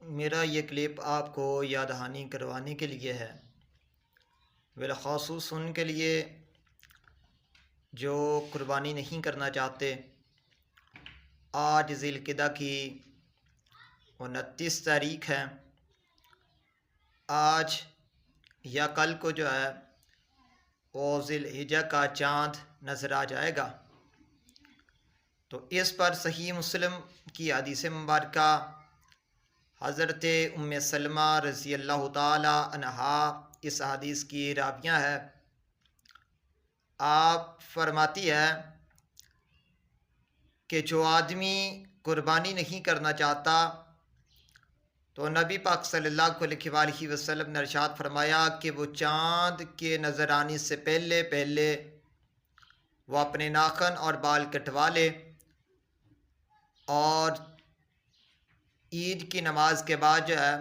मेरा ये क्लिप आपको याद दहानी करवाने के लिए है, बिलख़ासूस उनके लिए जो कुर्बानी नहीं करना चाहते। आज ज़िलक़िदा की 29 तारीख़ है। आज या कल को जो है वो ज़िलहिज्जा का चाँद नज़र आ जाएगा। तो इस पर सही मुस्लिम की हदीस मुबारका हज़रत उम्मे सलमा रज़ी अल्लाह ताला अन्हा इस हदीस की रावियाँ है। आप फरमाती है कि जो आदमी कुर्बानी नहीं करना चाहता, तो नबी पाक सल्लल्लाहु अलैहि वसल्लम ने इरशाद फरमाया कि वो चाँद के नज़र आने से पहले पहले वो अपने नाखन और बाल कटवा ले और ईद की नमाज के बाद जो है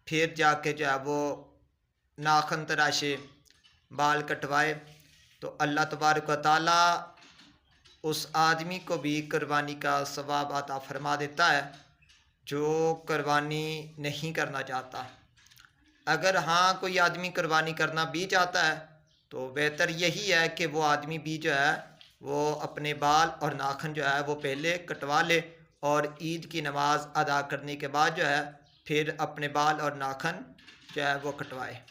फिर जाके जो है वो नाखन तराशे, बाल कटवाए, तो अल्लाह तबारक व तआला उस आदमी को भी कुर्बानी का सवाब अता फरमा देता है जो कुर्बानी नहीं करना चाहता। अगर हाँ कोई आदमी कुर्बानी करना भी चाहता है तो बेहतर यही है कि वो आदमी भी जो है वो अपने बाल और नाखन जो है वो पहले कटवा ले और ईद की नमाज़ अदा करने के बाद जो है फिर अपने बाल और नाखन जो है वो कटवाए।